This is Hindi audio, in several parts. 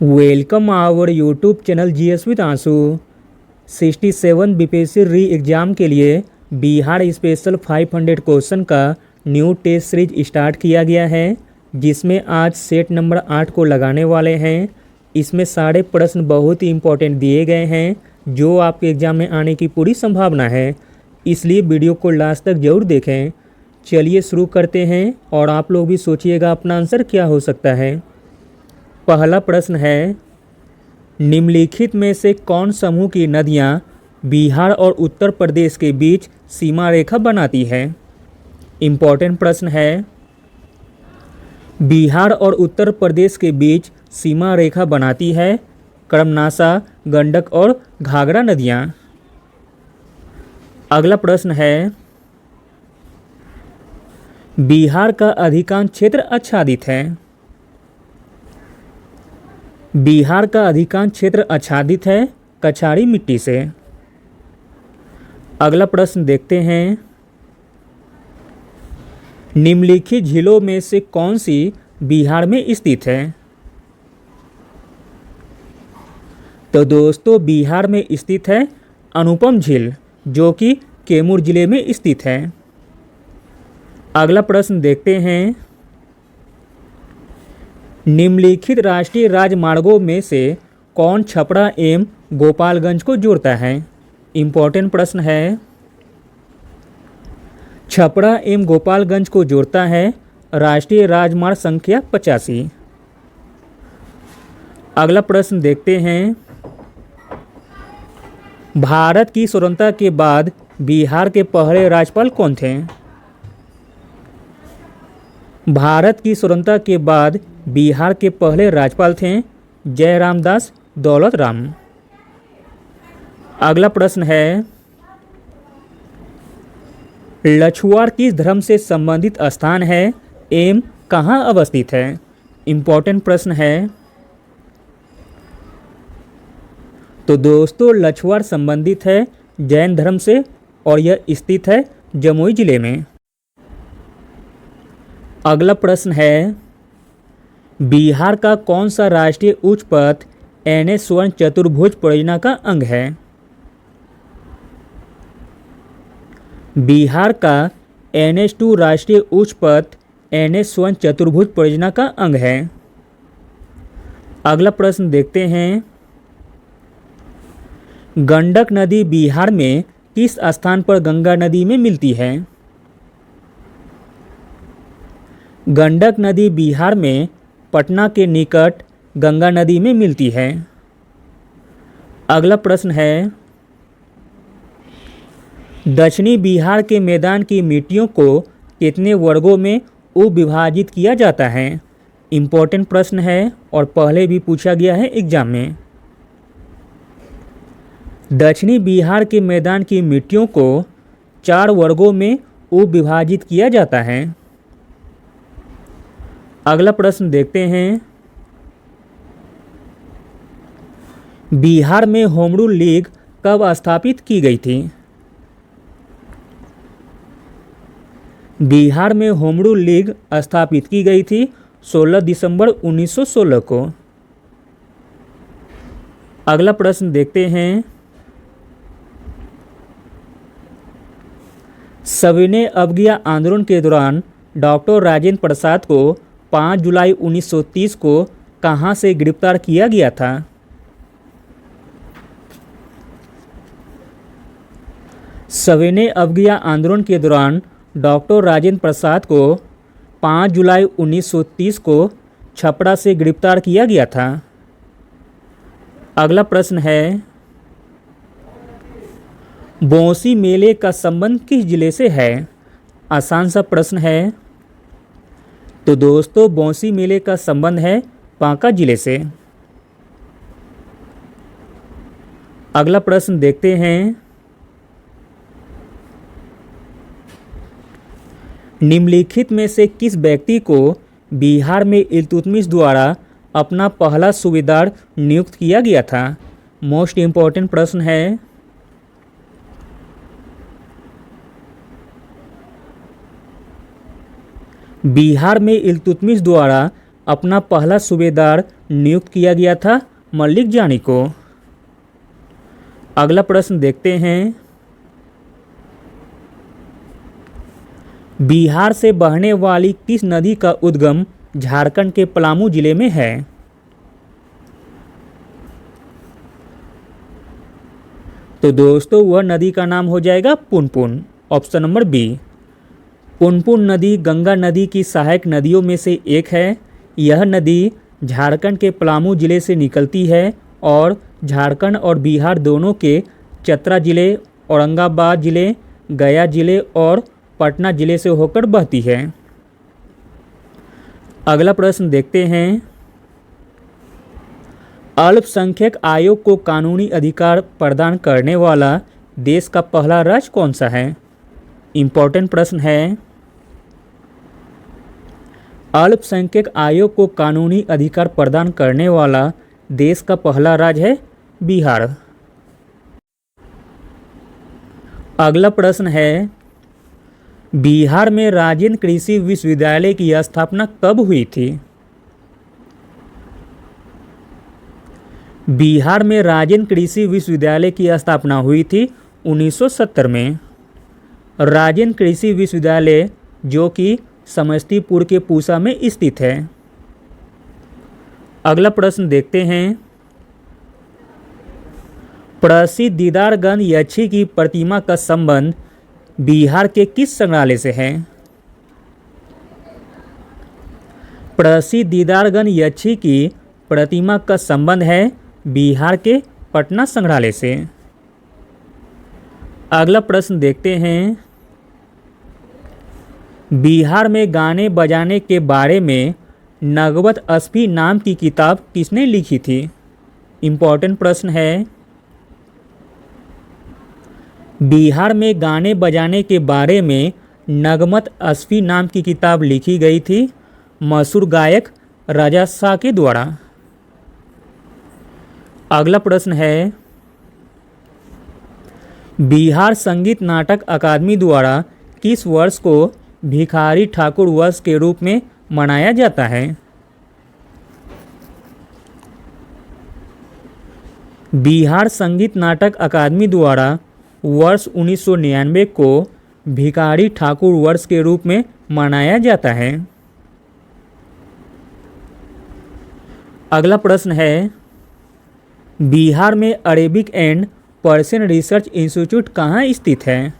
Welcome our YouTube channel GS with Ansu. 67 BPSC re exam के लिए बिहार स्पेशल 500 क्वेश्चन का न्यू टेस्ट सीरीज स्टार्ट किया गया है, जिसमें आज सेट नंबर 8 को लगाने वाले हैं। इसमें सारे प्रश्न बहुत ही इंपॉर्टेंट दिए गए हैं, जो आपके एग्ज़ाम में आने की पूरी संभावना है, इसलिए वीडियो को लास्ट तक ज़रूर देखें। चलिए शुरू करते हैं और आप लोग भी सोचिएगा अपना आंसर क्या हो सकता है। पहला प्रश्न है, निम्नलिखित में से कौन समूह की नदियां बिहार और उत्तर प्रदेश के बीच सीमा रेखा बनाती है। इम्पॉर्टेंट प्रश्न है। बिहार और उत्तर प्रदेश के बीच सीमा रेखा बनाती है कर्मनाशा, गंडक और घाघरा नदियां। अगला प्रश्न है, बिहार का अधिकांश क्षेत्र आच्छादित है। बिहार का अधिकांश क्षेत्र आच्छादित है कछारी मिट्टी से। अगला प्रश्न देखते हैं, निम्नलिखित झीलों में से कौन सी बिहार में स्थित है। तो दोस्तों, बिहार में स्थित है अनुपम झील, जो कि कैमूर जिले में स्थित है। अगला प्रश्न देखते हैं, निम्नलिखित राष्ट्रीय राजमार्गों में से कौन छपरा एवं गोपालगंज को जोड़ता है। इम्पॉर्टेंट प्रश्न है। छपरा एवं गोपालगंज को जोड़ता है राष्ट्रीय राजमार्ग संख्या 85। अगला प्रश्न देखते हैं, भारत की स्वतंत्रता के बाद बिहार के पहले राज्यपाल कौन थे। भारत की स्वतंत्रता के बाद बिहार के पहले राज्यपाल थे जयराम दास दौलत राम। अगला प्रश्न है, लछुआर किस धर्म से संबंधित स्थान है एवं कहाँ अवस्थित है। इम्पॉर्टेंट प्रश्न है। तो दोस्तों, लछुआर संबंधित है जैन धर्म से और यह स्थित है जमुई जिले में। अगला प्रश्न है, बिहार का कौन सा राष्ट्रीय उच्च पथ NH स्वर्ण चतुर्भुज परियोजना का अंग है। बिहार का NH2 राष्ट्रीय उच्च पथ NH स्वर्ण चतुर्भुज परियोजना का अंग है। अगला प्रश्न देखते हैं, गंडक नदी बिहार में किस स्थान पर गंगा नदी में मिलती है। गंडक नदी बिहार में पटना के निकट गंगा नदी में मिलती है। अगला प्रश्न है, दक्षिणी बिहार के मैदान की मिट्टियों को कितने वर्गों में उपविभाजित किया जाता है। इम्पोर्टेंट प्रश्न है और पहले भी पूछा गया है एग्जाम में। दक्षिणी बिहार के मैदान की मिट्टियों को 4 वर्गों में उपविभाजित किया जाता है। अगला प्रश्न देखते हैं, बिहार में होम रूल लीग कब स्थापित की गई थी। बिहार में होम रूल लीग स्थापित की गई थी 16 दिसंबर 1916 को। अगला प्रश्न देखते हैं, सविनय अवज्ञा आंदोलन के दौरान डॉक्टर राजेंद्र प्रसाद को 5 जुलाई 1930 को कहां से गिरफ्तार किया गया था। सविनय अवज्ञा आंदोलन के दौरान डॉक्टर राजेंद्र प्रसाद को 5 जुलाई 1930 को छपरा से गिरफ्तार किया गया था। अगला प्रश्न है, बौंसी मेले का संबंध किस जिले से है। आसान सा प्रश्न है। तो दोस्तों, बौंसी मेले का संबंध है बांका जिले से। अगला प्रश्न देखते हैं, निम्नलिखित में से किस व्यक्ति को बिहार में इल्तुतमिश द्वारा अपना पहला सूबेदार नियुक्त किया गया था। मोस्ट इम्पॉर्टेंट प्रश्न है। बिहार में इल्तुतमिश द्वारा अपना पहला सूबेदार नियुक्त किया गया था? मल्लिक जानी को। अगला प्रश्न देखते हैं। बिहार से बहने वाली किस नदी का उद्गम झारखंड के पलामू जिले में है? तो दोस्तों वह नदी का नाम हो जाएगा Punpun. Option number B. Punpun नदी गंगा नदी की सहायक नदियों में से एक है। यह नदी झारखंड के पलामू जिले से निकलती है और झारखंड और बिहार दोनों के चतरा जिले, औरंगाबाद जिले, गया जिले और पटना जिले से होकर बहती है। अगला प्रश्न देखते हैं। अल्पसंख्यक आयोग को कानूनी अधिकार प्रदान करने वाला देश का पहला राज्य कौन सा है? इम्पोर्टेंट प्रश्न है। अल्पसंख्यक आयोग को कानूनी अधिकार प्रदान करने वाला देश का पहला राज्य है बिहार। अगला प्रश्न है। बिहार में राजेंद्र कृषि विश्वविद्यालय की स्थापना कब हुई थी? बिहार में राजेंद्र कृषि विश्वविद्यालय की स्थापना हुई थी 1970 में। राजेंद्र कृषि विश्वविद्यालय जो कि समस्तीपुर के पूसा में स्थित है। अगला प्रश्न देखते हैं। प्रसिद्ध दीदारगंज यक्षी की प्रतिमा का संबंध बिहार के किस संग्रहालय से है? प्रसिद्ध दीदारगंज यक्षी की प्रतिमा का संबंध है बिहार के पटना संग्रहालय से। अगला प्रश्न देखते हैं। बिहार में गाने बजाने के बारे में नगवत अस्फी नाम की किताब किसने लिखी थी? इम्पोर्टेंट प्रश्न है। बिहार में गाने बजाने के बारे में नगमत अस्फी नाम की किताब लिखी गई थी मशहूर गायक राजा शाह के द्वारा। अगला प्रश्न है। बिहार संगीत नाटक अकादमी द्वारा किस वर्ष को भिखारी ठाकुर वर्ष के रूप में मनाया जाता है? बिहार संगीत नाटक अकादमी द्वारा वर्ष 1999 को भिखारी ठाकुर वर्ष के रूप में मनाया जाता है। अगला प्रश्न है। बिहार में Arabic and Persian research institute कहाँ स्थित है?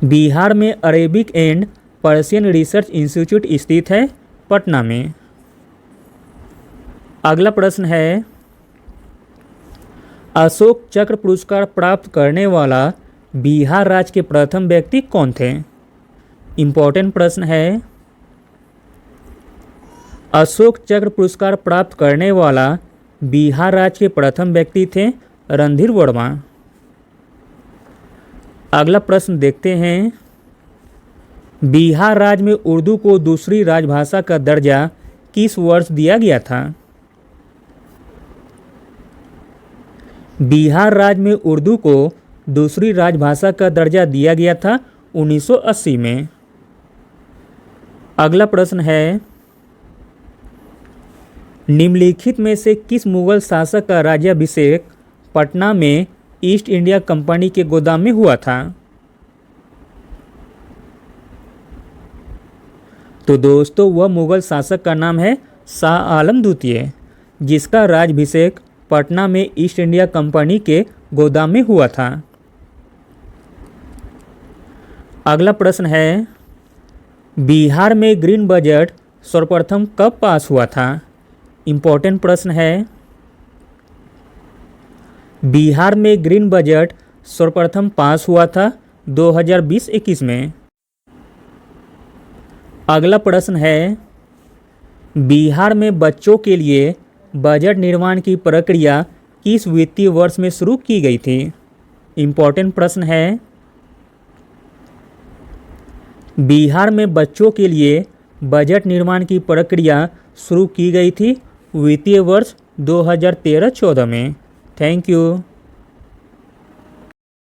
बिहार में Arabic and Persian research institute स्थित है पटना में। अगला प्रश्न है। अशोक चक्र पुरस्कार प्राप्त करने वाला बिहार राज्य के प्रथम व्यक्ति कौन थे? इम्पोर्टेंट प्रश्न है। अशोक चक्र पुरस्कार प्राप्त करने वाला बिहार राज्य के प्रथम व्यक्ति थे रणधीर वर्मा। अगला प्रश्न देखते हैं। बिहार राज्य में उर्दू को दूसरी राजभाषा का दर्जा किस वर्ष दिया गया था? बिहार राज्य में उर्दू को दूसरी राजभाषा का दर्जा दिया गया था 1980 में। अगला प्रश्न है। निम्नलिखित में से किस मुगल शासक का राज्याभिषेक पटना में ईस्ट इंडिया कंपनी के गोदाम में हुआ था? तो दोस्तों वह मुगल शासक का नाम है शाह आलम द्वितीय, जिसका राज्याभिषेक पटना में ईस्ट इंडिया कंपनी के गोदाम में हुआ था। अगला प्रश्न है। बिहार में ग्रीन बजट सर्वप्रथम कब पास हुआ था? इम्पोर्टेंट प्रश्न है। बिहार में ग्रीन बजट सर्वप्रथम पास हुआ था 2020-21 में। अगला प्रश्न है। बिहार में बच्चों के लिए बजट निर्माण की प्रक्रिया किस वित्तीय वर्ष में शुरू की गई थी? इम्पोर्टेंट प्रश्न है। बिहार में बच्चों के लिए बजट निर्माण की प्रक्रिया शुरू की गई थी वित्तीय वर्ष 2013-14 में। Thank you.